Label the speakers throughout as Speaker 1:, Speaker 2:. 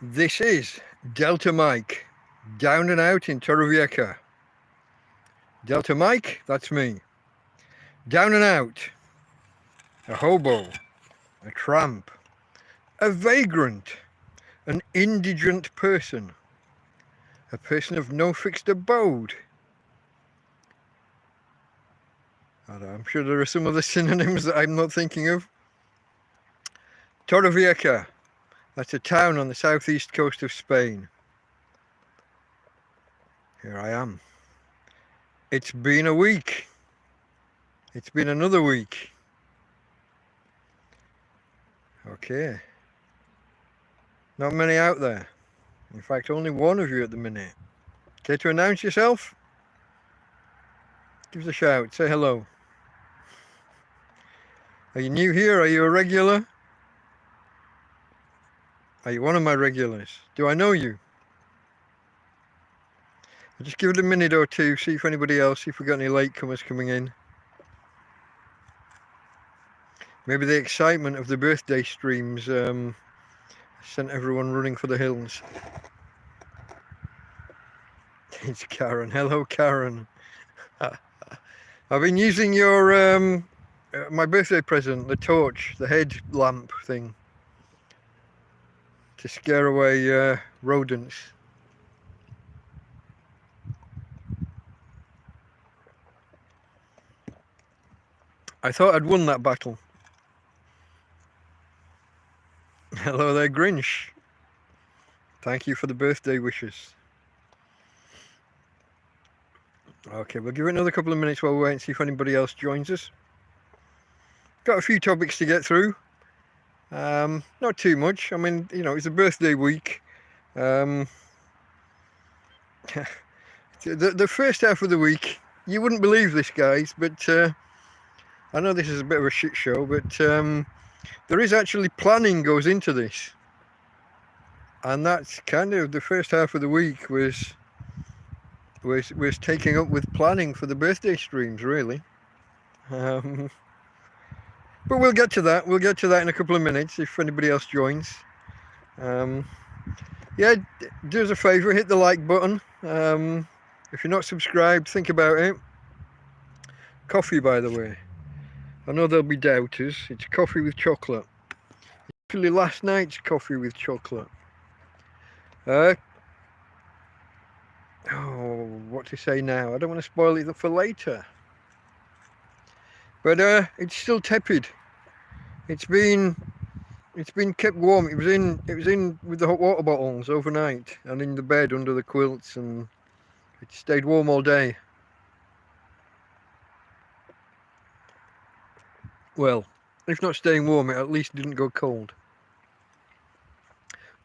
Speaker 1: This is Delta Mike, down and out in Torrevieja. Delta Mike, that's me. Down and out. A hobo, a tramp, a vagrant, an indigent person, a person of no fixed abode. I'm sure there are some other synonyms that I'm not thinking of. Torrevieja, that's a town on the southeast coast of Spain. Here I am. It's been a week. It's been another week. Okay. Not many out there. In fact, only one of you at the minute. Care to announce yourself? Give us a shout. Say hello. Are you new here? Are you a regular? Are you one of my regulars? Do I know you? I'll just give it a minute or two, see if anybody else, see if we've got any latecomers coming in. Maybe the excitement of the birthday streams sent everyone running for the hills. It's Karen. Hello, Karen. I've been using your my birthday present, the torch, the head lamp thing, to scare away rodents. I thought I'd won that battle. Hello there, Grinch. Thank you for the birthday wishes. Okay, we'll give it another couple of minutes while we wait and see if anybody else joins us. Got a few topics to get through. Not too much. I mean, you know, it's a birthday week. The first half of the week, you wouldn't believe this, guys, but I know this is a bit of a shit show, but there is actually planning goes into this. And that's kind of the first half of the week was taking up with planning for the birthday streams, really. But we'll get to that. We'll get to that in a couple of minutes if anybody else joins. Yeah, do us a favour, hit the like button. If you're not subscribed, think about it. Coffee, by the way. I know there'll be doubters. It's coffee with chocolate. Actually, last night's coffee with chocolate. Oh, what to say now? I don't want to spoil it for later. But it's still tepid. It's been kept warm. It was in with the hot water bottles overnight and in the bed under the quilts, and it stayed warm all day. Well, if not staying warm, it at least didn't go cold.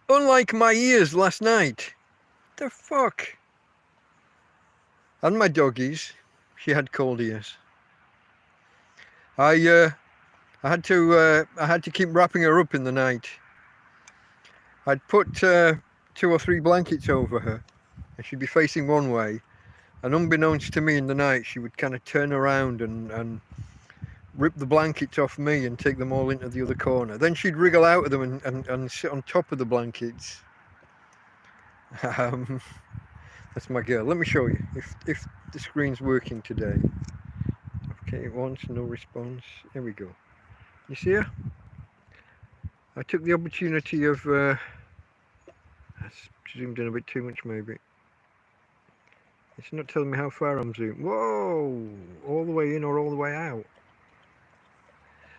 Speaker 1: Unlike my ears last night. The fuck? And my doggies, she had cold ears. I had to keep wrapping her up in the night. I'd put 2 or 3 blankets over her, and she'd be facing one way, and unbeknownst to me in the night, she would kind of turn around and rip the blankets off me and take them all into the other corner. Then she'd wriggle out of them and sit on top of the blankets. That's my girl. Let me show you if the screen's working today. Okay, once, no response. Here we go. You see her? I took the opportunity of that's zoomed in a bit too much, maybe. It's not telling me how far I'm zoomed. Whoa! All the way in or all the way out.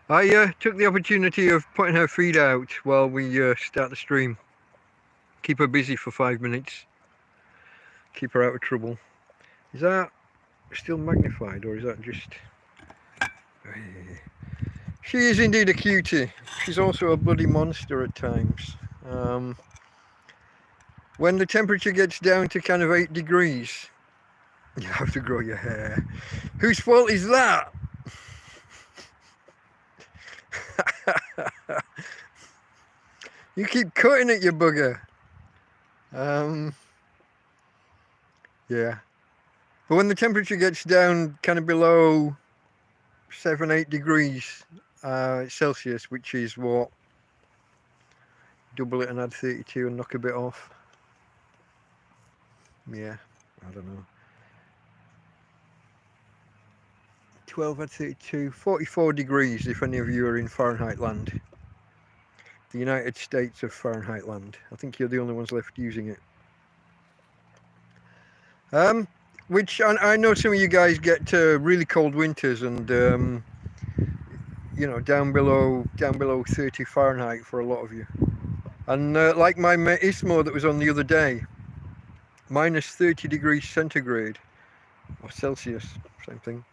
Speaker 1: I took the opportunity of putting her feed out while we start the stream. Keep her busy for 5 minutes. Keep her out of trouble. Is that still magnified, or is that just... She is indeed a cutie. She's also a bloody monster at times. When the temperature gets down to kind of 8 degrees, you have to grow your hair. Whose fault is that? You keep cutting it, you bugger. Yeah. But when the temperature gets down kind of below 7-8 degrees Celsius, which is what, double it and add 32 and knock a bit off. Yeah, I don't know. 12 add 32, 44 degrees if any of you are in Fahrenheit land. The United States of Fahrenheit land. I think you're the only ones left using it. Which I know some of you guys get really cold winters and you know, down below 30 Fahrenheit for a lot of you. And like my mate Ismo that was on the other day, minus 30 degrees centigrade or Celsius, same thing.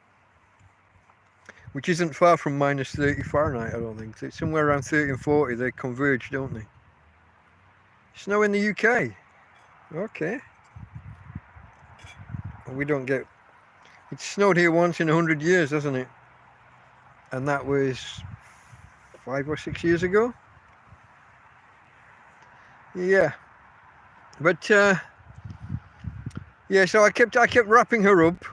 Speaker 1: Which isn't far from minus 30 Fahrenheit, I don't think. So it's somewhere around 30 and 40. They converge, don't they? Snow in the UK. Okay. We don't get... It's snowed here once in 100 years, hasn't it? And that was 5 or 6 years ago. Yeah. But, yeah, so I kept wrapping her up.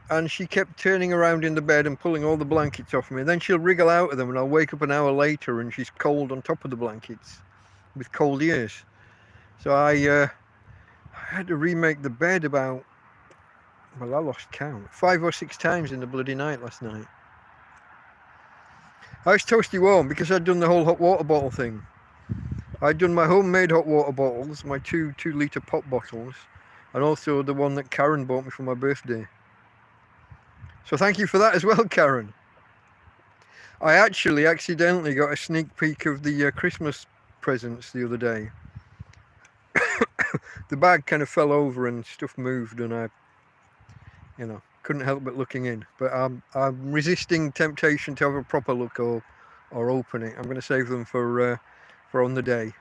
Speaker 1: And she kept turning around in the bed and pulling all the blankets off me. Then she'll wriggle out of them and I'll wake up an hour later and she's cold on top of the blankets with cold ears. So I had to remake the bed about, well, I lost count, 5 or 6 times in the bloody night last night. I was toasty warm because I'd done the whole hot water bottle thing. I'd done my homemade hot water bottles, my 2-litre pop bottles, and also the one that Karen bought me for my birthday. So thank you for that as well, Karen. I actually accidentally got a sneak peek of the Christmas presents the other day. The bag kind of fell over and stuff moved and I, you know, couldn't help but looking in. But I'm resisting temptation to have a proper look or open it. I'm going to save them for on the day.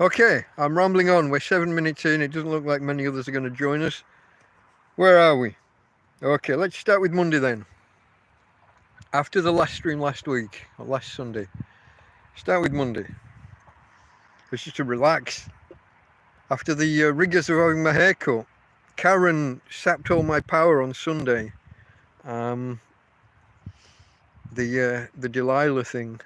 Speaker 1: Okay, I'm rambling on. We're 7 minutes in. It doesn't look like many others are going to join us. Where are we? Okay, let's start with Monday then. After the last stream last week, or last Sunday, start with Monday. It's just to relax. After the rigours of having my hair cut, Karen sapped all my power on Sunday. The Delilah thing.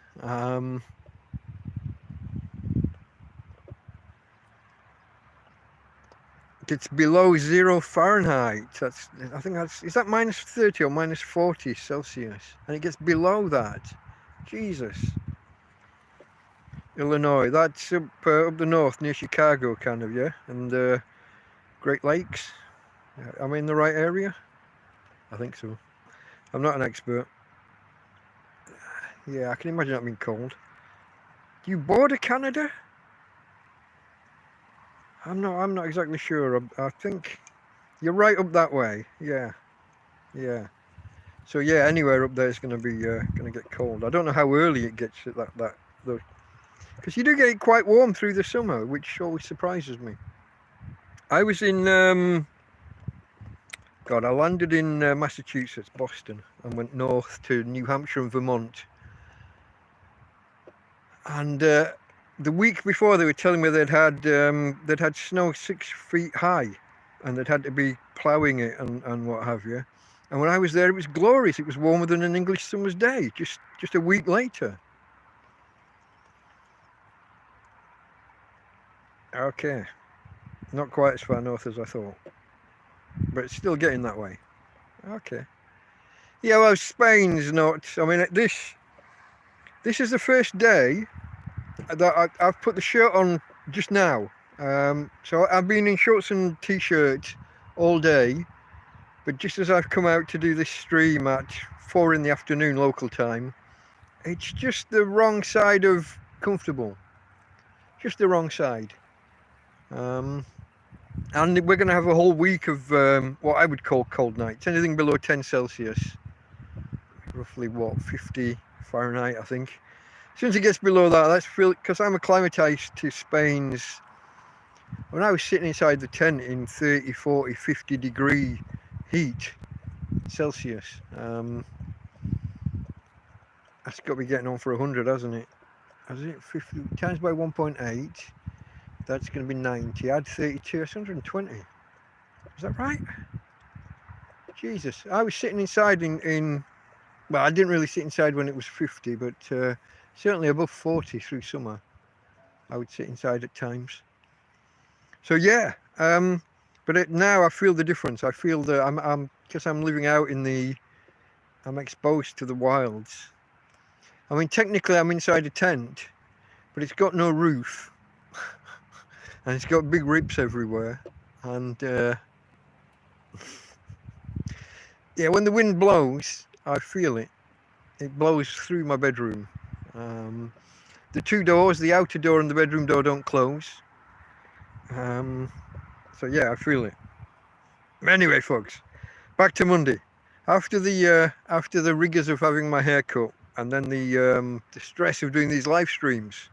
Speaker 1: It's below 0 Fahrenheit. I think is that minus 30 or minus 40 Celsius? And it gets below that. Jesus. Illinois, that's up the north near Chicago, kind of, yeah? And Great Lakes. Am I in the right area? I think so. I'm not an expert. Yeah, I can imagine that being cold. Do you border Canada? I'm not exactly sure. I think you're right up that way. Yeah. So yeah, anywhere up there is going to be going to get cold. I don't know how early it gets at that though, because you do get it quite warm through the summer, which always surprises me. I was in I landed in Massachusetts, Boston, and went north to New Hampshire and Vermont. And the week before, they were telling me they'd had snow 6 feet high, and they'd had to be ploughing it and what have you. And when I was there, it was glorious. It was warmer than an English summer's day. Just a week later. Okay, not quite as far north as I thought, but it's still getting that way. Okay. Yeah, well, Spain's not. I mean, this is the first day that I've put the shirt on just now. So I've been in shorts and t-shirt all day, but just as I've come out to do this stream at 4 in the afternoon local time, it's just the wrong side of comfortable. Just the wrong side. And we're going to have a whole week of what I would call cold nights. Anything below 10 Celsius. Roughly, what, 50 Fahrenheit, I think. As soon as it gets below that, that's because I'm acclimatized to Spain's. When I was sitting inside the tent in 30, 40, 50 degree heat Celsius, that's got to be getting on for 100, hasn't it? Has it? 50 times by 1.8, that's going to be 90. Add 32, that's 120. Is that right? Jesus, I was sitting inside in well, I didn't really sit inside when it was 50, but certainly above 40 through summer. I would sit inside at times. So yeah, but now I feel the difference. I feel that because I'm living out I'm exposed to the wilds. I mean, technically I'm inside a tent, but it's got no roof, and it's got big rips everywhere, and yeah, when the wind blows, I feel it. It blows through my bedroom. The two doors, the outer door and the bedroom door, don't close. So yeah, I feel it. Anyway, folks, back to Monday. After the rigours of having my hair cut, and then the stress of doing these live streams.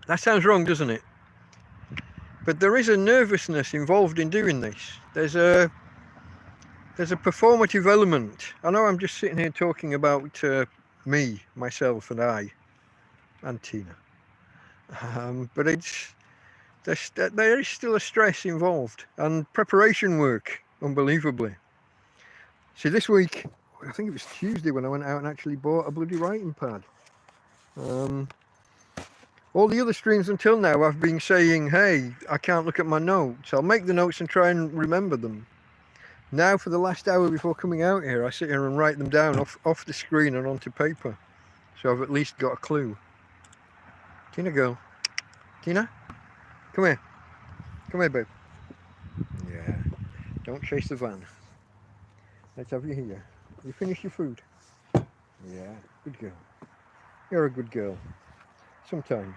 Speaker 1: That sounds wrong, doesn't it? But there is a nervousness involved in doing this. There's a performative element. I know I'm just sitting here talking about me, myself, and I, and Tina. But there is still a stress involved, and preparation work, unbelievably. See, this week, I think it was Tuesday when I went out and actually bought a bloody writing pad. All the other streams until now I've been saying, hey, I can't look at my notes. I'll make the notes and try and remember them. Now for the last hour before coming out here, I sit here and write them down off the screen and onto paper. So I've at least got a clue. Tina, girl. Tina? Come here. Come here, babe. Yeah. Don't chase the van. Let's have you here. You finish your food? Yeah. Good girl. You're a good girl. Sometimes.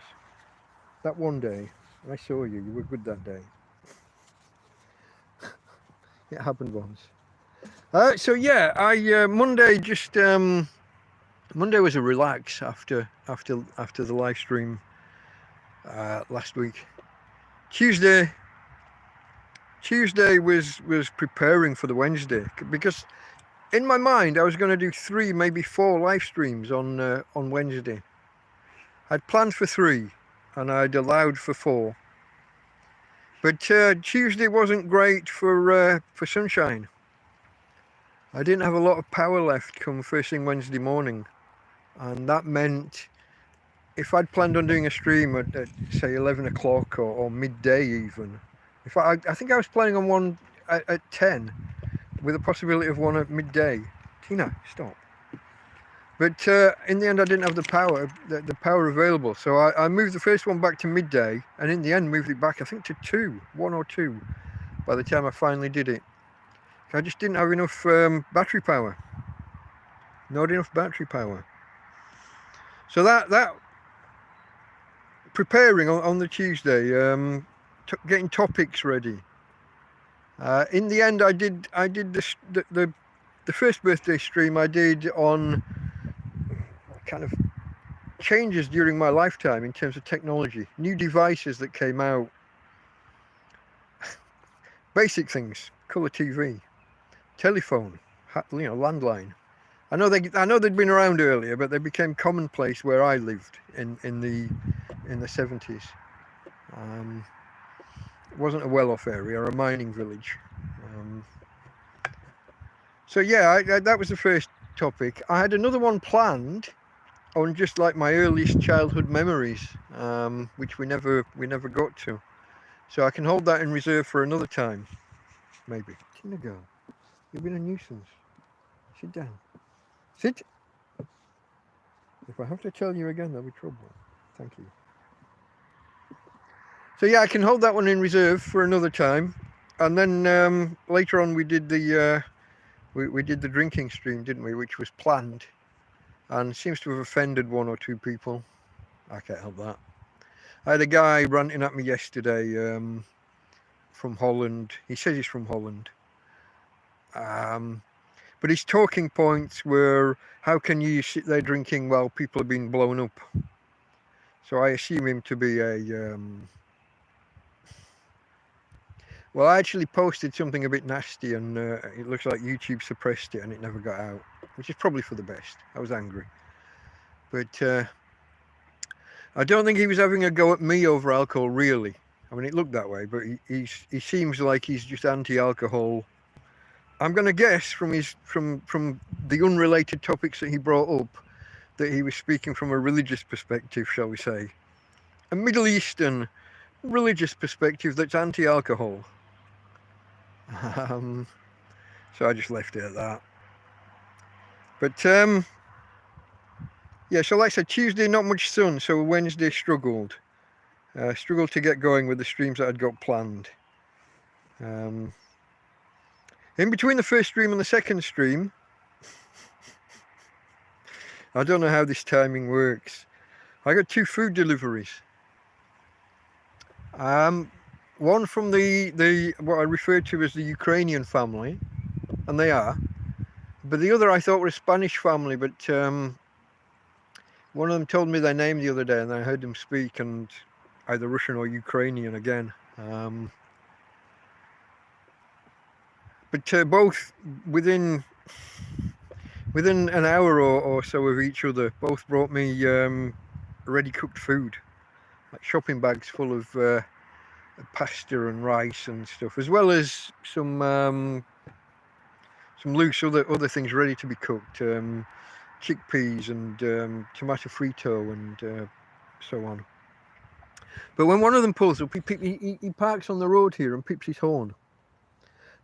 Speaker 1: That one day, I saw you. You were good that day. It happened once. So yeah, Monday just Monday was a relax after the live stream last week. Tuesday was preparing for the Wednesday, because in my mind I was going to do 3, maybe 4 live streams on Wednesday. I'd planned for 3 and I'd allowed for 4. But Tuesday wasn't great for sunshine. I didn't have a lot of power left come first thing Wednesday morning, and that meant if I'd planned on doing a stream at say 11 o'clock or midday even, I think I was planning on one at 10 with a possibility of one at midday. Tina, stop. But in the end I didn't have the power available, so I moved the first one back to midday, and in the end moved it back I think to 1 or 2 by the time I finally did it. I just didn't have enough battery power. Not enough battery power. So that preparing on the Tuesday, getting topics ready. In the end, I did the first birthday stream I did on kind of changes during my lifetime in terms of technology, new devices that came out, basic things, colour TV, telephone, landline. I know they'd been around earlier, but they became commonplace where I lived in the 70s. It wasn't a well-off area or a mining village. So yeah, that was the first topic. I had another one planned on just like my earliest childhood memories, which we never got to. So I can hold that in reserve for another time, maybe. Tina girl, you've been a nuisance. Sit down. Sit. If I have to tell you again, there'll be trouble. Thank you. So yeah, I can hold that one in reserve for another time, and then later on we did the drinking stream, didn't we? Which was planned, and seems to have offended 1 or 2 people. I can't help that. I had a guy ranting at me yesterday from Holland. He says he's from Holland. But his talking points were, how can you sit there drinking while people are being blown up? So I assume him to be a... Well, I actually posted something a bit nasty, and it looks like YouTube suppressed it and it never got out, which is probably for the best. I was angry. But I don't think he was having a go at me over alcohol, really. I mean, it looked that way, but he seems like he's just anti-alcohol I'm going to guess from the unrelated topics that he brought up that he was speaking from a religious perspective, shall we say, a Middle Eastern religious perspective that's anti-alcohol. So I just left it at that. But yeah, so like I said, Tuesday not much sun, so Wednesday struggled to get going with the streams that I'd got planned. In between the first stream and the second stream, I don't know how this timing works. I got 2 food deliveries. One from the what I referred to as the Ukrainian family, and they are. But the other I thought were a Spanish family, but one of them told me their name the other day, and I heard them speak, and either Russian or Ukrainian again. But both within an hour or so of each other, both brought me ready cooked food, like shopping bags full of pasta and rice and stuff, as well as some loose other things ready to be cooked, chickpeas and tomato frito and so on. But when one of them pulls up, he parks on the road here and pips his horn.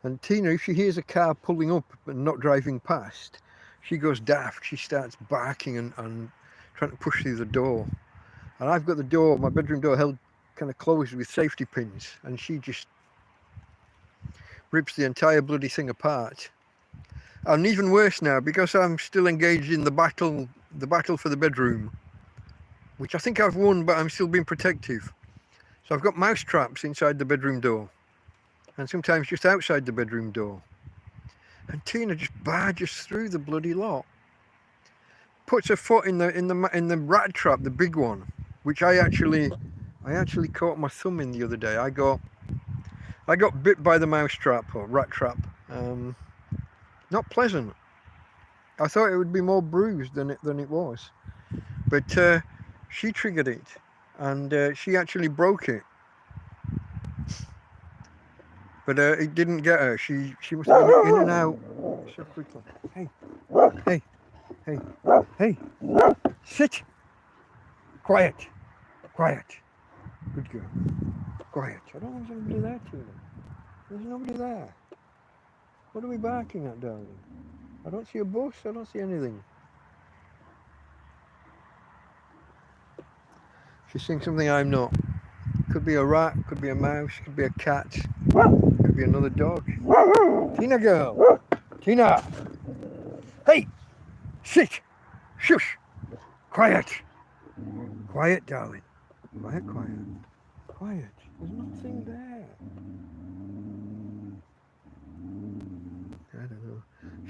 Speaker 1: And Tina, if she hears a car pulling up and not driving past, she goes daft. She starts barking and trying to push through the door. And I've got my bedroom door held kind of closed with safety pins, and she just rips the entire bloody thing apart. And even worse now, because I'm still engaged in the battle for the bedroom, which I think I've won, but I'm still being protective. So I've got mouse traps inside the bedroom door, and sometimes just outside the bedroom door. And Tina just barges through the bloody lot, puts her foot in the rat trap, the big one, which I actually caught my thumb in the other day. I got bit by the mouse trap or rat trap. Not pleasant. I thought it would be more bruised than it was, but she triggered it, and she actually broke it. But it didn't get her. She must have been in and out so quickly. Hey, sit. Quiet. Good girl. Quiet. I don't think there's anybody there, Tina. There's nobody there. What are we barking at, darling? I don't see a bus. I don't see anything. She's seeing something I'm not. Could be a rat, could be a mouse, could be a cat, could be another dog. Tina girl! Tina! Hey! Sit! Shush! Quiet! Quiet, darling. Quiet. There's nothing there. I don't know.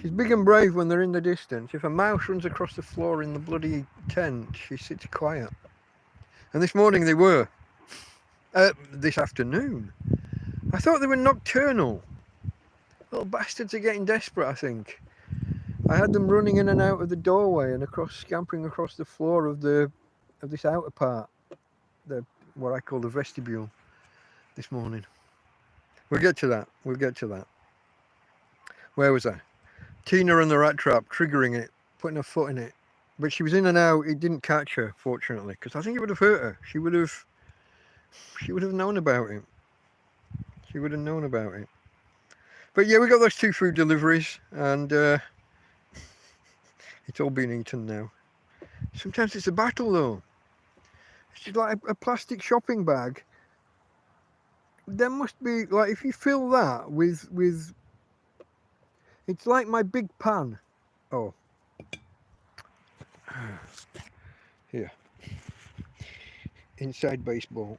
Speaker 1: She's big and brave when they're in the distance. If a mouse runs across the floor in the bloody tent, she sits quiet. And this morning they were. This afternoon. I thought they were nocturnal. Little bastards are getting desperate, I think. I had them running in and out of the doorway and scampering across the floor of this outer part, what I call the vestibule, this morning. We'll get to that. Where was I? Tina and the rat trap, triggering it, putting her foot in it. But she was in and out. It didn't catch her, fortunately, because I think it would have hurt her. She would have known about it. But yeah, we got those 2 food deliveries, and it's all been eaten now. Sometimes it's a battle, though. It's just like a plastic shopping bag. There must be, like, if you fill that with it's like my big pan. Oh. Here. Inside baseball.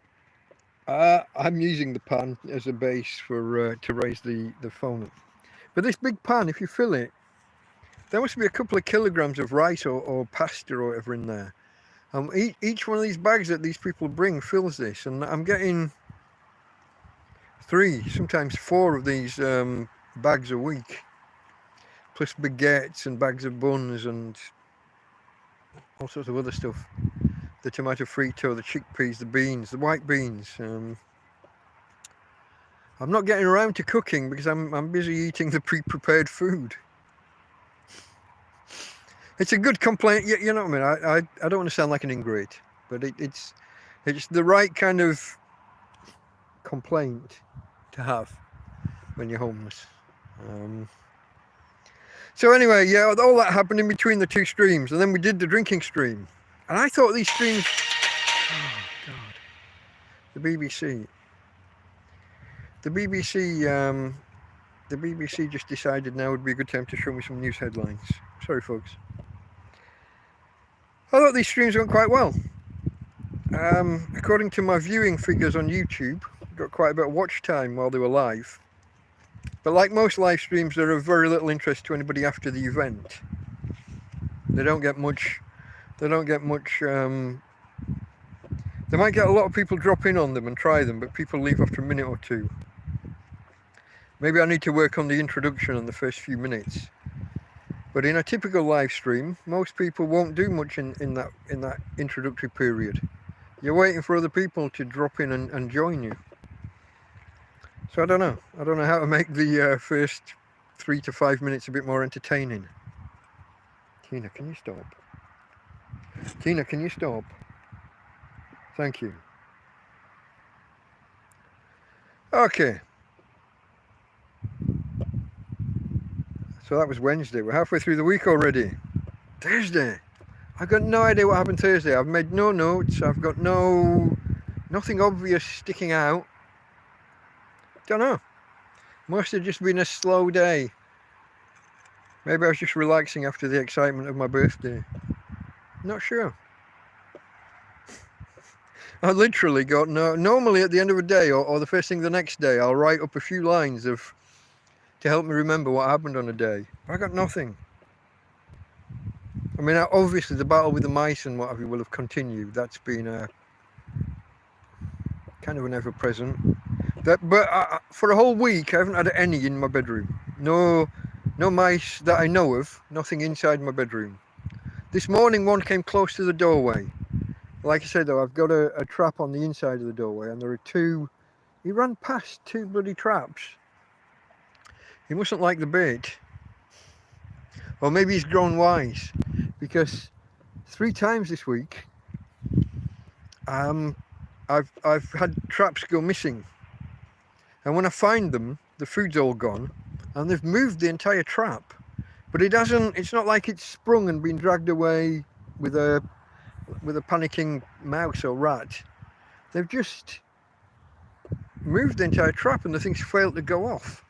Speaker 1: I'm using the pan as a base for to raise the phone up. But this big pan, if you fill it, there must be a couple of kilograms of rice or pasta or whatever in there. Each one of these bags that these people bring fills this, and I'm getting 3, sometimes 4 of these bags a week, plus baguettes and bags of buns and all sorts of other stuff. The tomato frito, the chickpeas, the beans, the white beans. I'm not getting around to cooking because I'm busy eating the pre-prepared food. It's a good complaint, you know what I mean? I don't want to sound like an ingrate, but it's the right kind of complaint to have when you're homeless. So anyway, yeah, all that happened in between the two streams, and then we did the drinking stream. And I thought these streams... Oh, God. The BBC. The BBC just decided now would be a good time to show me some news headlines. Sorry, folks. I thought these streams went quite well. According to my viewing figures on YouTube, got quite a bit of watch time while they were live. But like most live streams, they're of very little interest to anybody after the event. They don't get much. They don't get much. They might get a lot of people drop in on them and try them, but people leave after a minute or two. Maybe I need to work on the introduction and the first few minutes. But in a typical live stream, most people won't do much in that introductory period. You're waiting for other people to drop in and join you. So I don't know. I don't know how to make the first 3 to 5 minutes a bit more entertaining. Tina, can you stop? Tina, can you stop? Thank you. Okay. So that was Wednesday. We're halfway through the week already. Thursday. I've got no idea what happened Thursday. I've made no notes. I've got nothing obvious sticking out. Don't know. Must have just been a slow day. Maybe I was just relaxing after the excitement of my birthday. Not sure. I literally got normally at the end of a day or the first thing the next day, I'll write up a few lines to help me remember what happened on a day. But I got nothing. I mean, obviously the battle with the mice and what have you will have continued. That's been a kind of an ever-present. But for a whole week, I haven't had any in my bedroom. No mice that I know of. Nothing inside my bedroom. This morning, one came close to the doorway. Like I said, though, I've got a trap on the inside of the doorway, and there are two. He ran past two bloody traps. He mustn't like the bait. Or maybe he's grown wise, because 3 times this week, I've had traps go missing. And when I find them, the food's all gone, and they've moved the entire trap. But it hasn't. It's not like it's sprung and been dragged away with a panicking mouse or rat. They've just moved the entire trap, and the thing's failed to go off.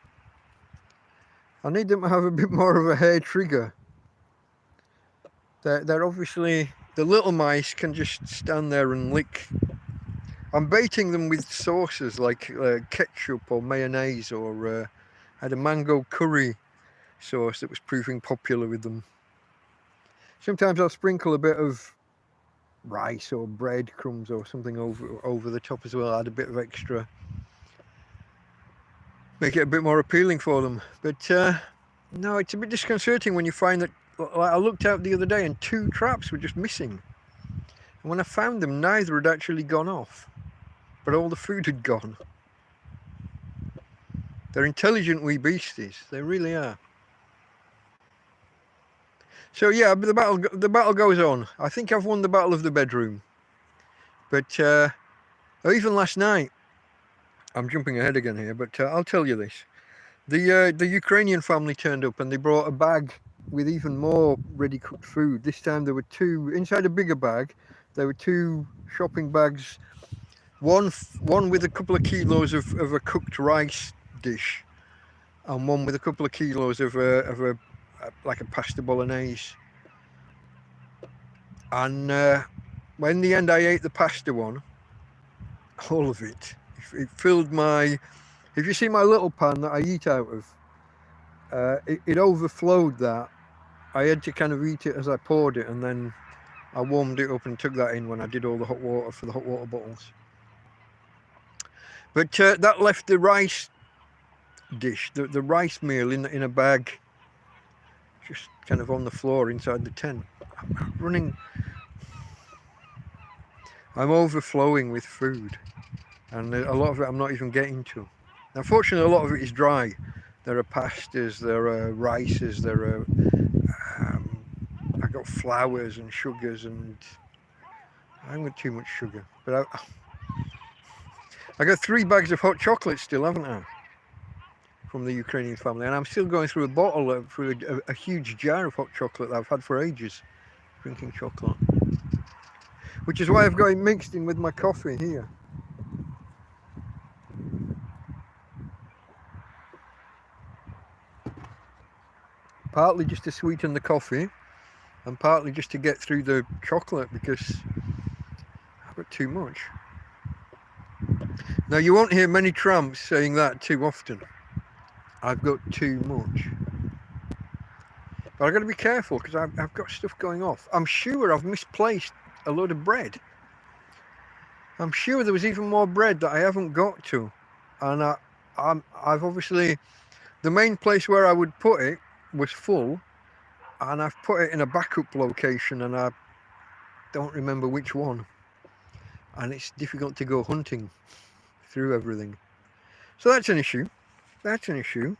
Speaker 1: I need them to have a bit more of a hair trigger. They're obviously, the little mice can just stand there and lick. I'm baiting them with sauces like ketchup or mayonnaise, or had a mango curry sauce that was proving popular with them. Sometimes I'll sprinkle a bit of rice or bread crumbs or something over the top as well, add a bit of extra, make it a bit more appealing for them. But no, it's a bit disconcerting when you find that. I looked out the other day and 2 traps were just missing, and when I found them, neither had actually gone off, but all the food had gone. They're intelligent wee beasties, they really are. So yeah, the battle goes on. I think I've won the battle of the bedroom. But even last night, I'm jumping ahead again here, but I'll tell you this. The Ukrainian family turned up and they brought a bag with even more ready-cooked food. This time there were 2, inside a bigger bag, there were 2 shopping bags, one with a couple of kilos of a cooked rice dish, and one with a couple of kilos of like a pasta bolognese. And when in the end I ate the pasta one, all of it. It filled my, if you see my little pan that I eat out of, it overflowed that. I had to kind of eat it as I poured it, and then I warmed it up and took that in when I did all the hot water for the hot water bottles. But that left the rice dish, the rice meal in a bag, just kind of on the floor inside the tent. I'm overflowing with food, and a lot of it I'm not even getting to. Now, fortunately, a lot of it is dry. There are pastas, there are rices, there are. I got flours and sugars, and I haven't got too much sugar, but I got 3 bags of hot chocolate still, haven't I? From the Ukrainian family, and I'm still going through a bottle, through a huge jar of hot chocolate that I've had for ages, drinking chocolate. Which is why I've got it mixed in with my coffee here. Partly just to sweeten the coffee, and partly just to get through the chocolate because I've got too much. Now, you won't hear many tramps saying that too often. I've got too much. But I've got to be careful because I've got stuff going off. I'm sure I've misplaced a load of bread. I'm sure there was even more bread that I haven't got to. And I've obviously, the main place where I would put it was full. And I've put it in a backup location and I don't remember which one. And it's difficult to go hunting through everything. So that's an issue. That's an issue.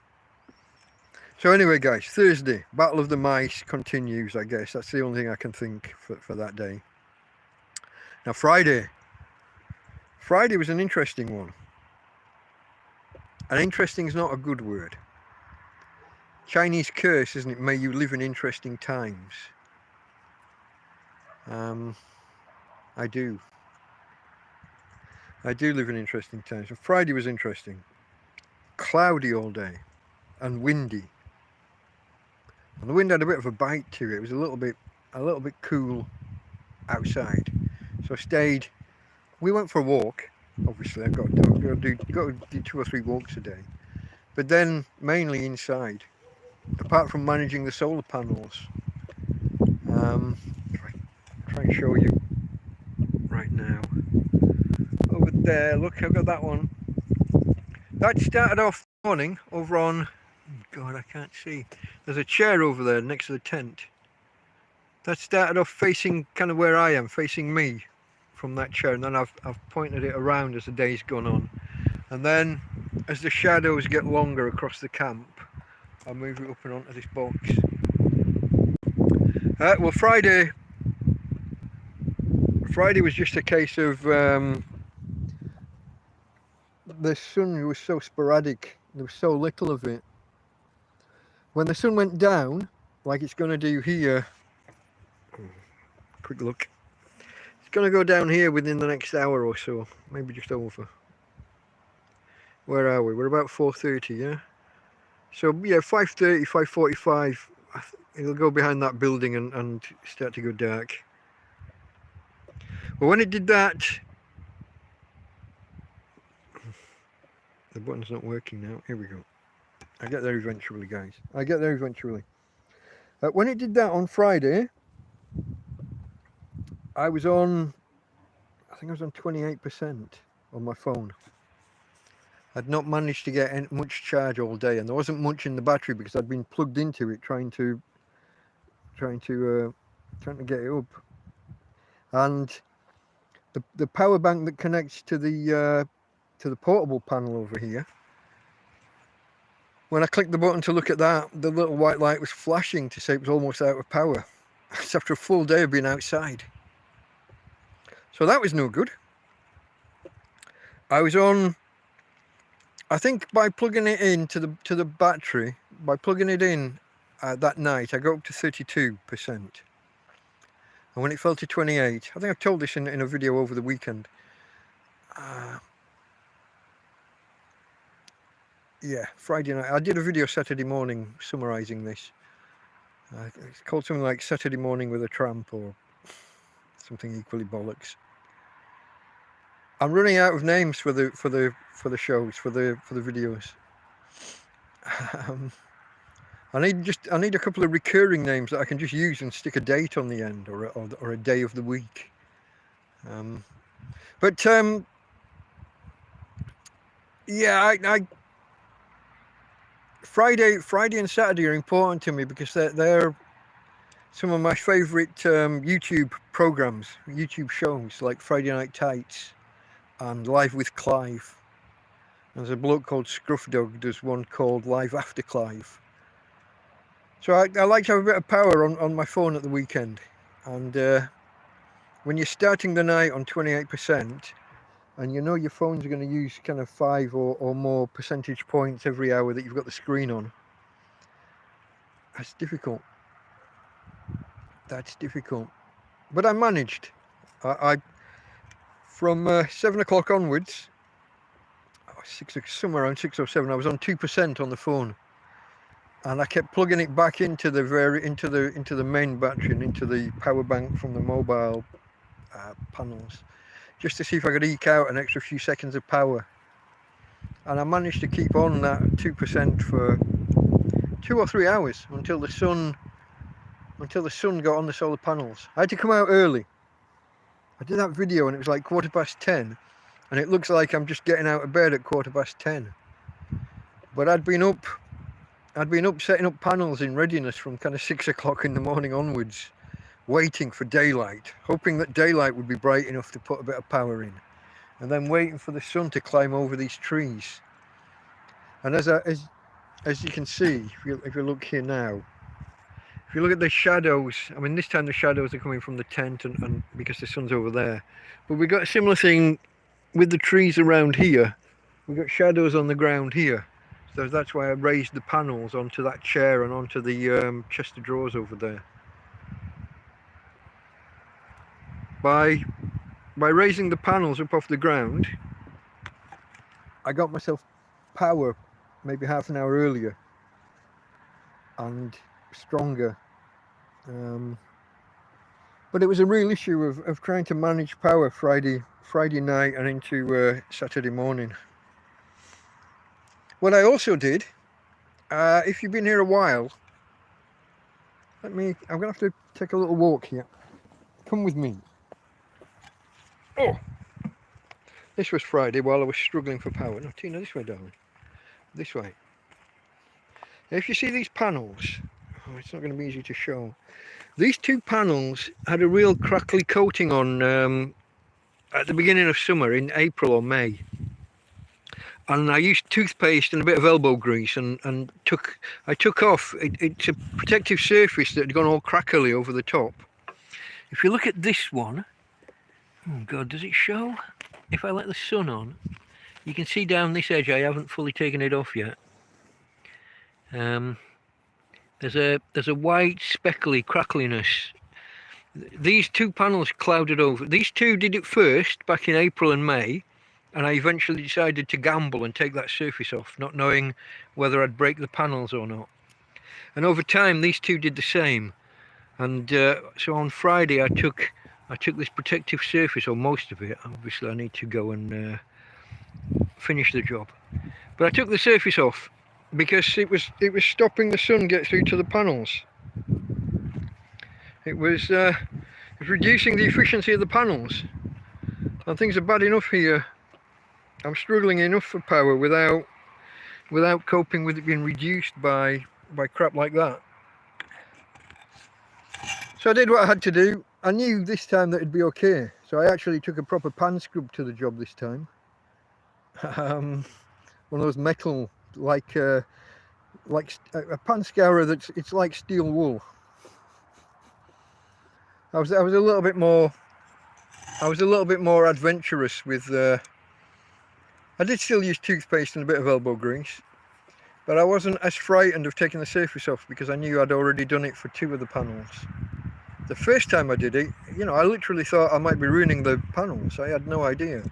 Speaker 1: So anyway, guys, Thursday, Battle of the Mice continues, I guess. That's the only thing I can think for that day. Now, Friday. Friday was an interesting one. And interesting is not a good word. Chinese curse, isn't it? May you live in interesting times. I do. I do live in interesting times. So Friday was interesting. Cloudy all day and windy. And the wind had a bit of a bite to it. It was a little bit cool outside. So I stayed. We went for a walk. Obviously, I've got a dog. Got to do 2 or 3 walks a day. But then mainly inside. Apart from managing the solar panels. Try and show you right now. Over there, look, I've got that one. That started off the morning over on, God, I can't see. There's a chair over there next to the tent. That started off facing kind of where I am, facing me from that chair, and then I've pointed it around as the day's gone on. And then as the shadows get longer across the camp, I'll move it up and onto this box. Well, Friday was just a case of the sun was so sporadic. There was so little of it. When the sun went down, like it's going to do here, quick look. It's going to go down here within the next hour or so, maybe just over. Where are we? We're about 4:30, yeah? So yeah, 5:30, 5:45, it'll go behind that building and start to go dark. Well, when it did that, the button's not working now. Here we go. I get there eventually, guys. I get there eventually. When it did that on Friday, I think I was on 28% on my phone. I'd not managed to get much charge all day, and there wasn't much in the battery because I'd been plugged into it trying to get it up. And the power bank that connects to the portable panel over here, when I clicked the button to look at that, the little white light was flashing to say it was almost out of power. It's after a full day of being outside. So that was no good. I was on, I think by plugging it in to the battery, by plugging it in that night, I got up to 32%. And when it fell to 28, I think I've told this in a video over the weekend. Yeah, Friday night. I did a video Saturday morning summarising this. It's called something like Saturday Morning with a Tramp or something equally bollocks. I'm running out of names for the shows, for the videos. I need a couple of recurring names that I can just use and stick a date on the end or a day of the week. Yeah, Friday and Saturday are important to me because they're some of my favourite YouTube programs, YouTube shows like Friday Night Tights and Live with Clive There's a bloke called Scruff Dog does one called Live After Clive. So I like to have a bit of power on my phone at the weekend. And when you're starting the night on 28%, and you know your phone's going to use kind of 5 or more percentage points every hour that you've got the screen on, that's difficult. That's difficult. But I managed. I from 7 o'clock onwards, somewhere around 6 or 7, I was on 2% on the phone, and I kept plugging it back into the main battery and into the power bank from the mobile panels, just to see if I could eke out an extra few seconds of power. And I managed to keep on that 2% for 2 or 3 hours until the sun got on the solar panels. I had to come out early. I did that video and it was like 10:15, and it looks like I'm just getting out of bed at 10:15. But I'd been up setting up panels in readiness from kind of 6 o'clock in the morning onwards, waiting for daylight, hoping that daylight would be bright enough to put a bit of power in, and then waiting for the sun to climb over these trees. And as you can see, if you look here now, if you look at the shadows, I mean, this time the shadows are coming from the tent and because the sun's over there. But we got a similar thing with the trees around here. We've got shadows on the ground here. So that's why I raised the panels onto that chair and onto the chest of drawers over there. By raising the panels up off the ground, I got myself power maybe half an hour earlier and stronger. But it was a real issue of trying to manage power Friday night and into Saturday morning. What I also did, if you've been here a while, I'm going to have to take a little walk here. Come with me. Oh, this was Friday while I was struggling for power. No, Tina, this way, darling. This way. If you see these panels, it's not going to be easy to show. These two panels had a real crackly coating on at the beginning of summer in April or May. And I used toothpaste and a bit of elbow grease and I took off. It's a protective surface that had gone all crackly over the top. If you look at this one, oh God, does it show? If I let the sun on, you can see down this edge I haven't fully taken it off yet. There's a white speckly crackliness. These two panels clouded over. These two did it first back in April and May, and I eventually decided to gamble and take that surface off, not knowing whether I'd break the panels or not. And over time these two did the same. And so on Friday I took this protective surface, or most of it. Obviously I need to go and finish the job. But I took the surface off because it was stopping the sun get through to the panels. It was reducing the efficiency of the panels. And things are bad enough here. I'm struggling enough for power without coping with it being reduced by crap like that. So I did what I had to do. I knew this time that it'd be okay. So I actually took a proper pan scrub to the job this time. One of those metal, like a pan scourer it's like steel wool. I was a little bit more adventurous with. I did still use toothpaste and a bit of elbow grease, but I wasn't as frightened of taking the surface off because I knew I'd already done it for 2 of the panels. The first time I did it, I literally thought I might be ruining the panels. I had no idea.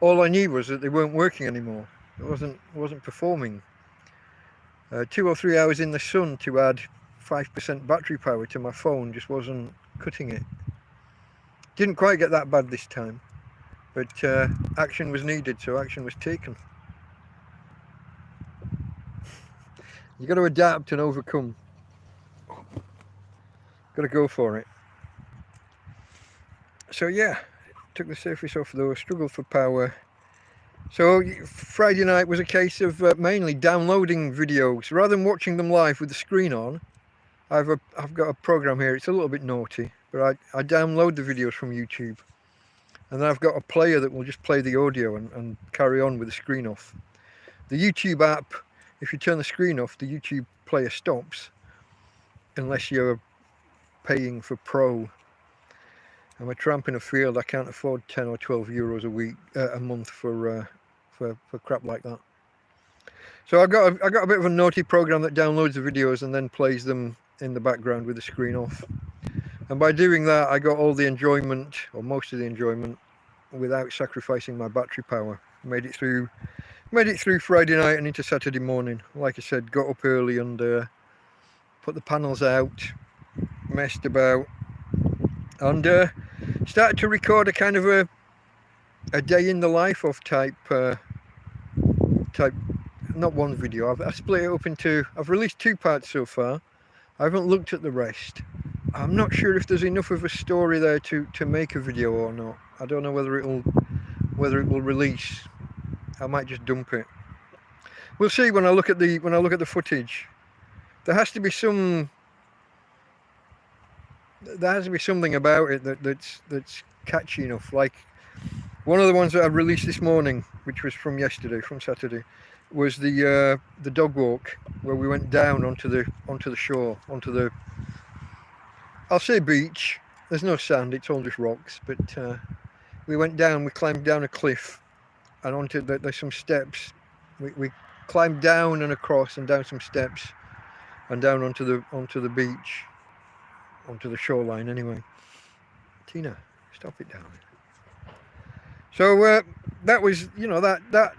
Speaker 1: All I knew was that they weren't working anymore. It wasn't performing. 2 or 3 hours in the sun to add 5% battery power to my phone just wasn't cutting it. Didn't quite get that bad this time, but action was needed, so action was taken. You got to adapt and overcome. Got to go for it. So yeah, took the surface off though, struggled for power. So Friday night was a case of mainly downloading videos rather than watching them live with the screen on. I've got a program here. It's a little bit naughty, but I download the videos from YouTube, and then I've got a player that will just play the audio and carry on with the screen off. The YouTube app, if you turn the screen off, the YouTube player stops unless you're paying for Pro. I'm a tramp in a field. I can't afford 10 or 12 euros a month for crap like that. So I got a bit of a naughty program that downloads the videos and then plays them in the background with the screen off. And by doing that, I got all the enjoyment, or most of the enjoyment, without sacrificing my battery power. Made it through Friday night and into Saturday morning. Like I said, got up early and put the panels out, messed about, and started to record a kind of a day in the life of type. Not one video. I've split it up into. I've released 2 parts so far. I haven't looked at the rest. I'm not sure if there's enough of a story there to make a video or not. I don't know whether it will release. I might just dump it. We'll see when I look at the footage. There has to be something about it that's catchy enough. Like one of the ones that I released this morning, which was from Saturday, was the dog walk where we went down onto the shore, onto the, I'll say beach. There's no sand, it's all just rocks. But we went down. We climbed down a cliff, and onto there's some steps. We climbed down and across and down some steps, and down onto the beach, onto the shoreline. Anyway, Tina, stop it down. So that was, you know, that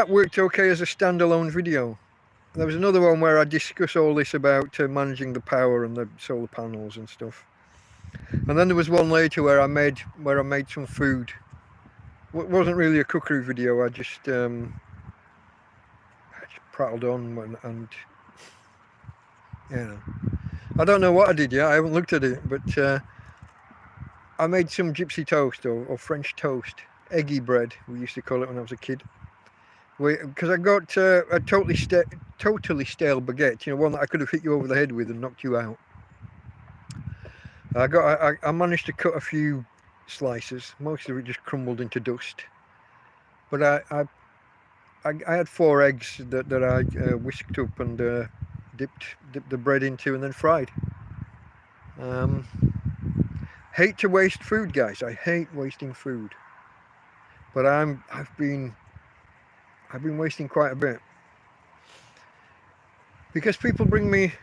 Speaker 1: worked okay as a standalone video. There was another one where I discuss all this about managing the power and the solar panels and stuff. And then there was one later where I made some food. It wasn't really a cookery video. I just prattled on and you know, I don't know what I did yet. I haven't looked at it, but I made some gypsy toast or French toast, eggy bread we used to call it when I was a kid. Because I got a totally stale baguette, you know, one that I could have hit you over the head with and knocked you out. I managed to cut a few slices. Most of it just crumbled into dust. But I had 4 eggs that I whisked up and dipped the bread into and then fried. Hate to waste food, guys. I hate wasting food. But I've been wasting quite a bit because people bring me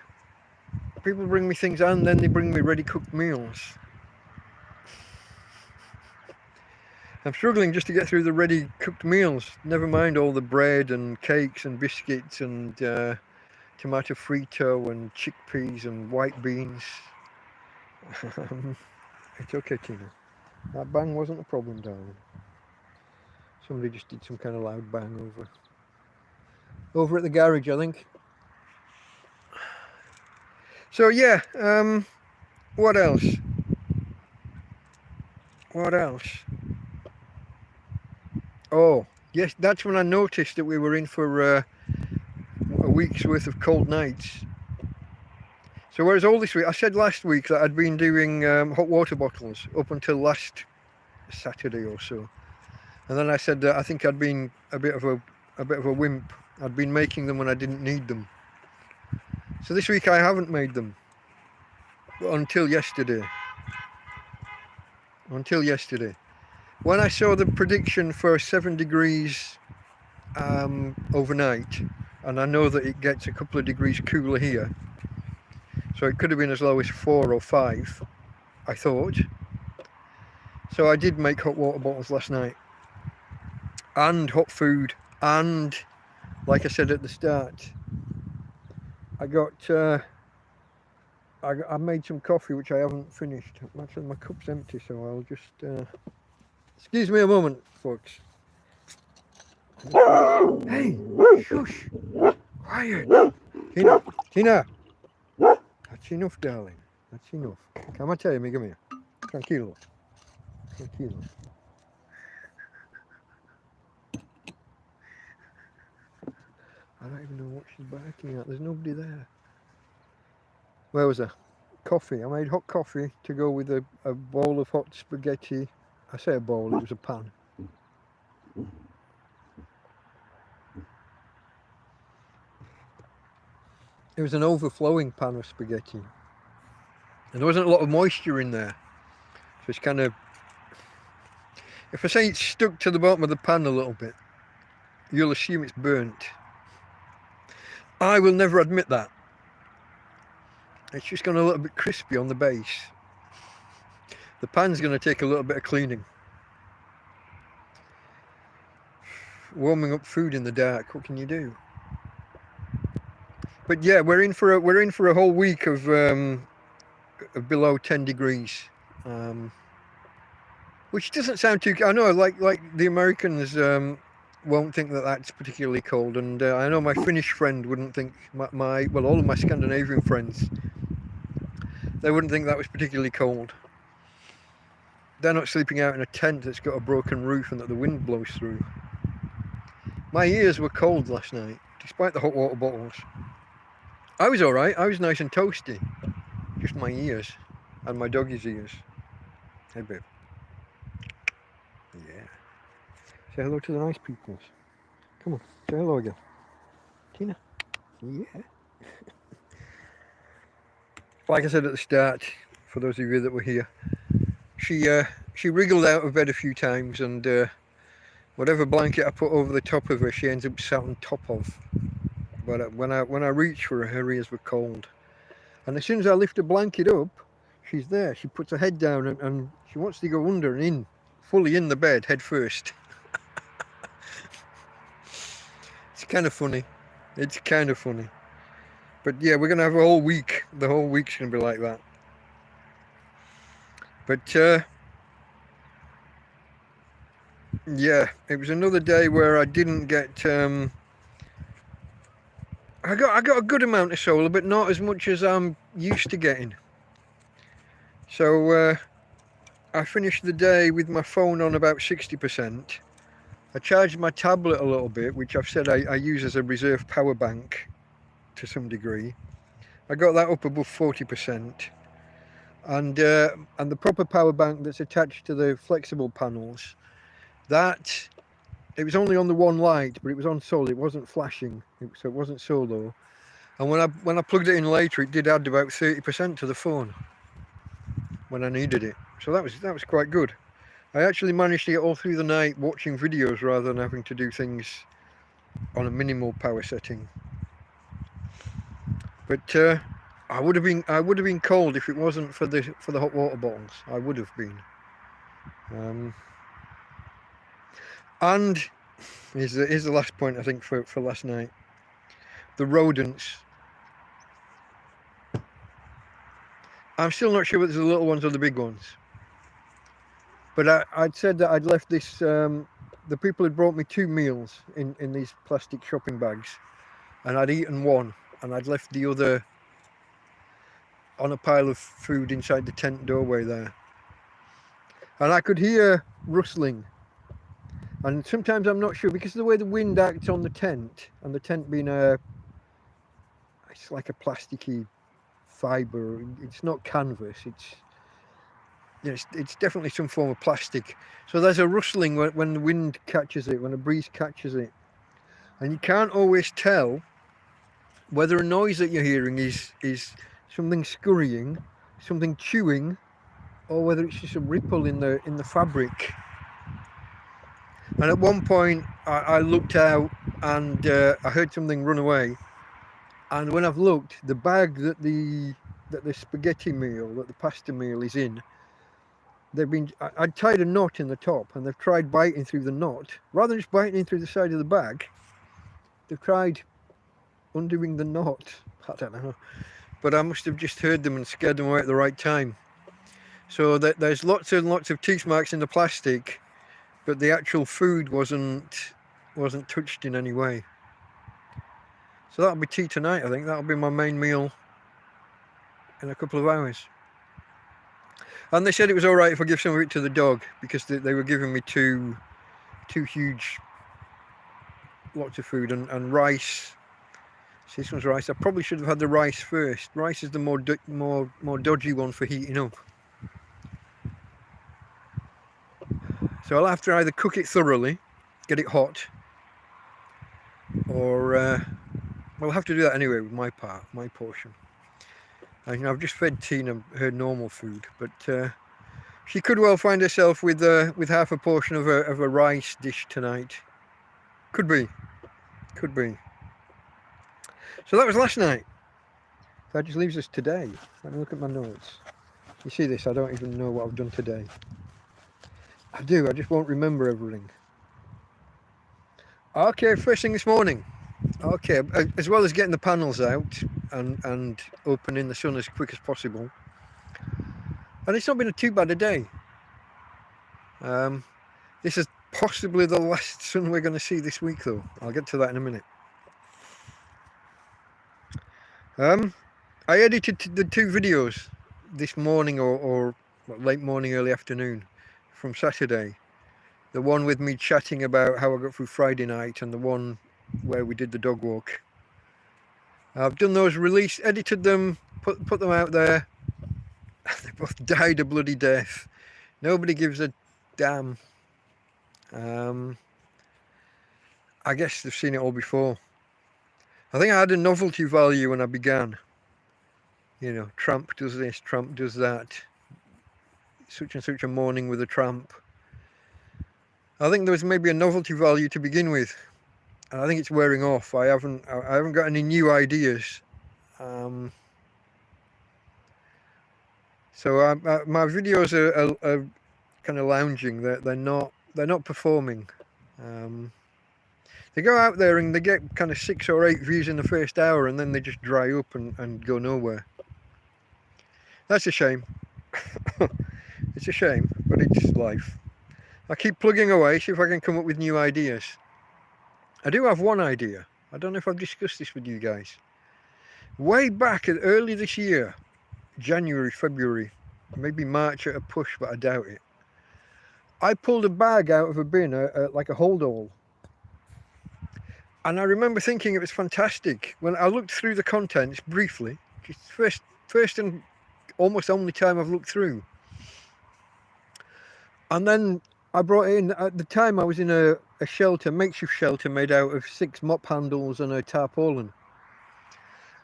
Speaker 1: things and then they bring me ready cooked meals. I'm struggling just to get through the ready cooked meals, never mind all the bread and cakes and biscuits and tomato frito and chickpeas and white beans. It's okay, Tina. That bang wasn't a problem, darling. Somebody just did some kind of loud bang over at the garage, I think. So yeah, what else? Oh, yes, that's when I noticed that we were in for a week's worth of cold nights. So whereas all this week, I said last week that I'd been doing hot water bottles up until last Saturday or so. And then I said that I think I'd been a bit of a wimp. I'd been making them when I didn't need them. So this week I haven't made them until yesterday. When I saw the prediction for 7 degrees overnight, and I know that it gets a couple of degrees cooler here, so it could have been as low as 4 or 5, I thought. So I did make hot water bottles last night. And hot food, and like I said at the start, I made some coffee which I haven't finished. Actually, my cup's empty, so I'll just excuse me a moment, folks. Hey, shush, quiet. Tina, that's enough, darling. That's enough. Come on, tell me, come here. Tranquilo. I don't even know what she's barking at. There's nobody there. Where was I? Coffee. I made hot coffee to go with a bowl of hot spaghetti. I say a bowl, it was a pan. it was an overflowing pan of spaghetti. And there wasn't a lot of moisture in there. So it's kind of, if I say it's stuck to the bottom of the pan a little bit, you'll assume it's burnt. I will never admit that. It's just gone a little bit crispy on the base. The pan's going to take a little bit of cleaning. Warming up food in the dark, what can you do? But yeah, we're in for a whole week of below 10 degrees, which doesn't sound too. I know, like the Americans won't think that that's particularly cold, and I know my Finnish friend wouldn't think well, all of my Scandinavian friends, they wouldn't think that was particularly cold. They're not sleeping out in a tent that's got a broken roof and that the wind blows through. My ears were cold last night, despite the hot water bottles. I was alright, I was nice and toasty. Just my ears, and my doggy's ears. Hey babe. Yeah. Say hello to the nice peoples. Come on, say hello again. Tina. Yeah. Like I said at the start, for those of you that were here, she wriggled out of bed a few times, and whatever blanket I put over the top of her, she ends up sat on top of. But when I reach for her ears were cold. And as soon as I lift the blanket up, she's there. She puts her head down and she wants to go under and in, fully in the bed, head first. It's kind of funny. It's kind of funny. But yeah, we're going to have a whole week. The whole week's going to be like that. But yeah, it was another day where I didn't get... I got a good amount of solar, but not as much as I'm used to getting. So I finished the day with my phone on about 60%. I charged my tablet a little bit, which I've said I use as a reserve power bank to some degree. I got that up above 40%. And the proper power bank that's attached to the flexible panels, it was only on the one light, but it was on solar. It wasn't flashing, so it wasn't so low. And when I plugged it in later, it did add about 30% to the phone when I needed it. So that was quite good. I actually managed to get all through the night watching videos rather than having to do things on a minimal power setting. But I would have been cold if it wasn't for the hot water bottles. I would have been. And here's the last point I think for last night. The rodents. I'm still not sure whether it's the little ones or the big ones. But I'd said that I'd left this. The people had brought me 2 meals in these plastic shopping bags, and I'd eaten one, and I'd left the other on a pile of food inside the tent doorway there. And I could hear rustling. And sometimes I'm not sure, because of the way the wind acts on the tent, and the tent being it's like a plasticky fibre. It's not canvas. It's definitely some form of plastic. So there's a rustling when the wind catches it, when a breeze catches it, and you can't always tell whether a noise that you're hearing is something scurrying, something chewing, or whether it's just a ripple in the fabric. And at one point I looked out and I heard something run away, and when I've looked, the bag that the spaghetti meal, that the pasta meal is in, I'd tied a knot in the top, and they've tried biting through the knot. Rather than just biting in through the side of the bag, they've tried undoing the knot. I don't know, but I must have just heard them and scared them away at the right time. So there's lots and lots of teeth marks in the plastic, but the actual food wasn't touched in any way. So that'll be tea tonight, I think. That'll be my main meal in a couple of hours. And they said it was all right if I give some of it to the dog, because they were giving me two huge lots of food and rice. So this one's rice. I probably should have had the rice first. Rice is the more dodgy one for heating up. So I'll have to either cook it thoroughly, get it hot, or I'll have to do that anyway with my portion. And I've just fed Tina her normal food, but she could well find herself with half a portion of a rice dish tonight. Could be. So that was last night. That just leaves us today. Let me look at my notes. You see this? I don't even know what I've done today. I do, I just won't remember everything. Okay, first thing this morning. Okay, as well as getting the panels out and opening the sun as quick as possible. And it's not been too bad a day. This is possibly the last sun we're going to see this week, though. I'll get to that in a minute. I edited the 2 videos this morning or late morning, early afternoon from Saturday. The one with me chatting about how I got through Friday night and the one where we did the dog walk. I've done those, edited them, put them out there. They both died a bloody death. Nobody gives a damn. I guess they've seen it all before. I think I had a novelty value when I began. You know, Tramp does this, Tramp does that. Such and such a morning with a tramp. I think there was maybe a novelty value to begin with. And I think it's wearing off. I haven't got any new ideas. So my videos are kind of lounging. They're not performing. They go out there and they get kind of 6 or 8 views in the first hour, and then they just dry up and go nowhere. That's a shame. It's a shame, but it's life. I keep plugging away, see if I can come up with new ideas. I do have one idea. I don't know if I've discussed this with you guys. Way back early this year, January, February, maybe March at a push, but I doubt it. I pulled a bag out of a bin, like a hold all. And I remember thinking it was fantastic. When I looked through the contents briefly, just first and almost only time I've looked through. And then I brought it in. At the time I was in a shelter, makeshift shelter made out of 6 mop handles and a tarpaulin.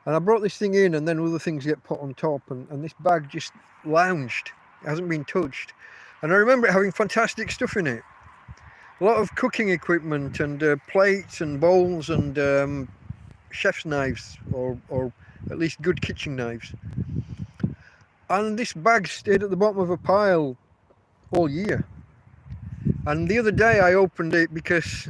Speaker 1: And I brought this thing in, and then other things get put on top, and this bag just lounged. It hasn't been touched. And I remember it having fantastic stuff in it. A lot of cooking equipment and plates and bowls and chef's knives, or at least good kitchen knives. And this bag stayed at the bottom of a pile all year. And the other day I opened it because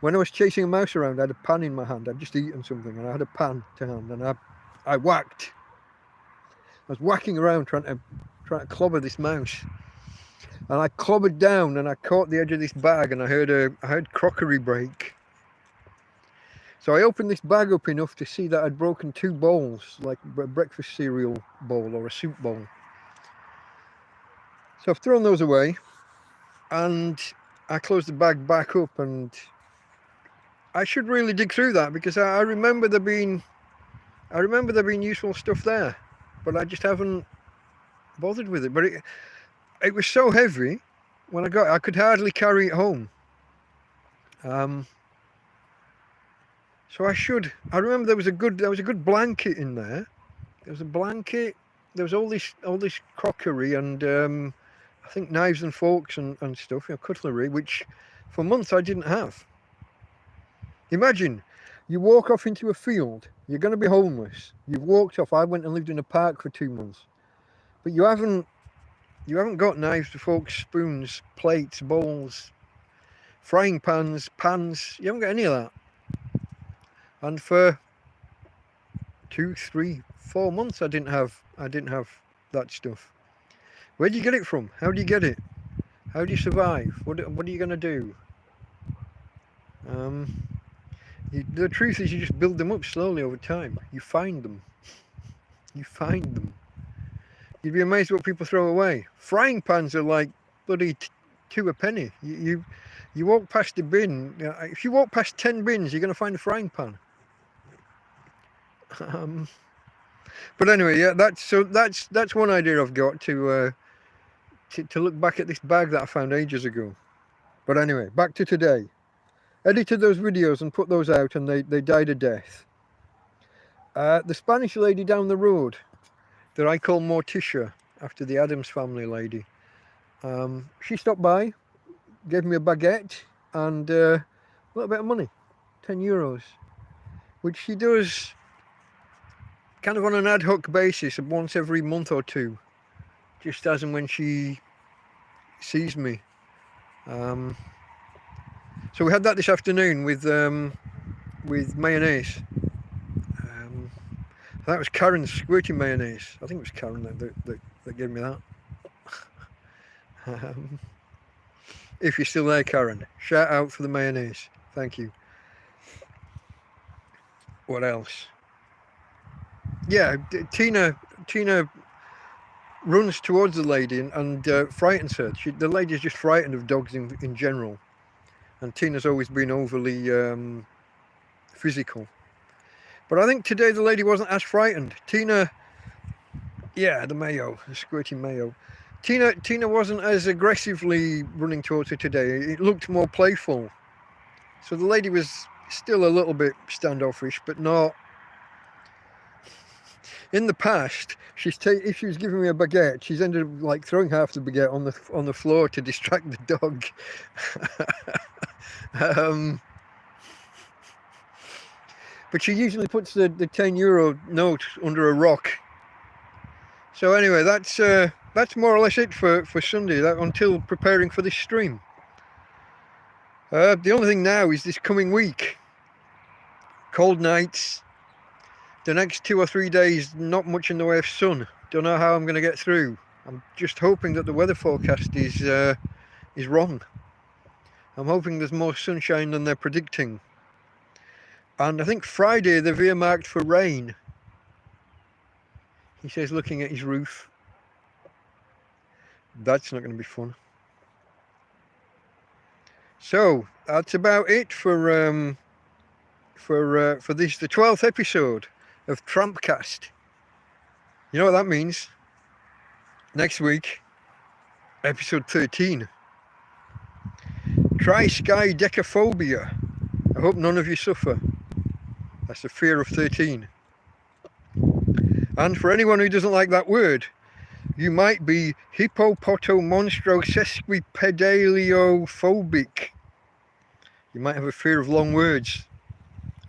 Speaker 1: when I was chasing a mouse around, I had a pan in my hand. I'd just eaten something and I had a pan to hand, and I whacked. I was whacking around trying to clobber this mouse. And I clobbered down and I caught the edge of this bag, and I heard crockery break. So I opened this bag up enough to see that I'd broken 2 bowls, like a breakfast cereal bowl or a soup bowl. So I've thrown those away, and I closed the bag back up, and I should really dig through that, because I remember there being useful stuff there, but I just haven't bothered with it. But it was so heavy when I got it, I could hardly carry it home. So I remember there was a good blanket in there. There was a blanket. There was all this crockery and I think knives and forks and stuff, cutlery, which for months I didn't have. Imagine, you walk off into a field. You're going to be homeless. You've walked off. I went and lived in a park for 2 months, but you haven't got knives, forks, spoons, plates, bowls, frying pans. You haven't got any of that. And for 2, 3, 4 months, I didn't have that stuff. Where do you get it from? How do you get it? How do you survive? What are you going to do? The truth is, you just build them up slowly over time. You find them. You'd be amazed what people throw away. Frying pans are like bloody 2 a penny. You walk past a bin. If you walk past 10 bins, you're going to find a frying pan. But anyway, yeah, that's one idea I've got to look back at this bag that I found ages ago. But anyway, back to today. edited those videos and put those out, and they died a death. The Spanish lady down the road that I call Morticia, after the Addams Family lady, she stopped by, gave me a baguette and a little bit of money, €10, which she does kind of on an ad hoc basis once every month or two, just as and when she sees me. So we had that this afternoon with mayonnaise. That was Karen's squirty mayonnaise. I think it was Karen that gave me that. If you're still there, Karen, shout out for the mayonnaise. Thank you. What else? Yeah, Tina runs towards the lady and frightens her. The lady's just frightened of dogs in general. And Tina's always been overly physical. But I think today the lady wasn't as frightened. Tina, yeah, the mayo, the squirty mayo. Tina wasn't as aggressively running towards her today. It looked more playful. So the lady was still a little bit standoffish, but not. In the past, if she was giving me a baguette, she's ended up like throwing half the baguette on the floor to distract the dog. But she usually puts the €10 note under a rock. So anyway, that's more or less it for Sunday, until preparing for this stream. The only thing now is this coming week. Cold nights. The next 2 or 3 days, not much in the way of sun. Don't know how I'm going to get through. I'm just hoping that the weather forecast is wrong. I'm hoping there's more sunshine than they're predicting. And I think Friday they've earmarked for rain. He says, looking at his roof. That's not going to be fun. So that's about it for this, the 12th episode of TrampCast. You know what that means? Next week, episode 13. Tri-sky decaphobia. I hope none of you suffer. That's the fear of 13. And for anyone who doesn't like that word, you might be hippopotomonstrosesquipedaliophobic. You might have a fear of long words.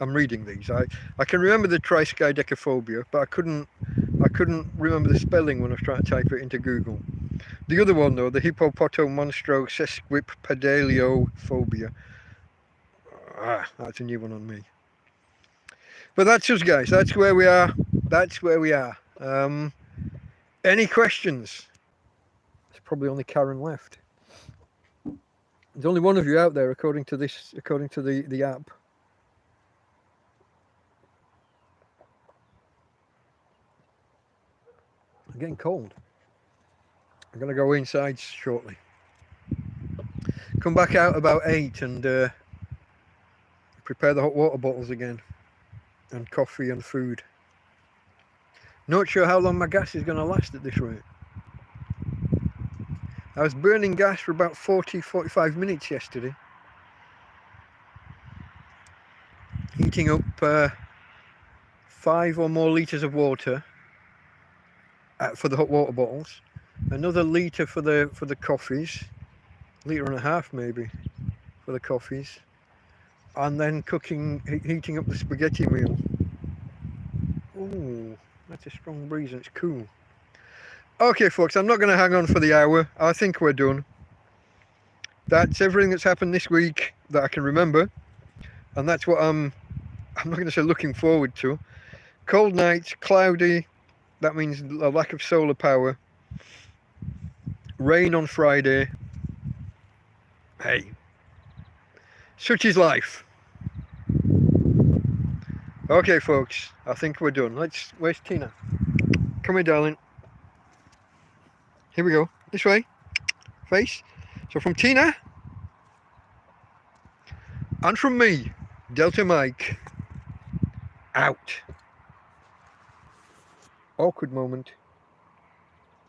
Speaker 1: I'm reading these. I can remember the tri-sky decaphobia, but I couldn't remember the spelling when I was trying to type it into Google. The other one though, the hippopotomonstrosesquipedaliophobia. That's a new one on me. But that's us, guys. That's where we are. That's where we are. Any questions? There's probably only Karen left. There's only one of you out there, according to the app. I'm getting cold. I'm going to go inside shortly. Come back out about 8 and prepare the hot water bottles again. And coffee and food. Not sure how long my gas is going to last at this rate. I was burning gas for about 40-45 minutes yesterday. Heating up 5 or more litres of water for the hot water bottles. Another litre for the coffees. 1.5 litres maybe for the coffees. And then heating up the spaghetti meal. Ooh, that's a strong breeze and it's cool. Okay folks, I'm not going to hang on for the hour. I think we're done. That's everything that's happened this week that I can remember. And that's what I'm not going to say looking forward to. Cold nights, cloudy. That means a lack of solar power. Rain on Friday. Hey, such is life. Okay folks, I think we're done. Where's Tina? Come here, darling. Here we go. This way. Face. So from Tina. And from me, Delta Mike. Out. Awkward moment.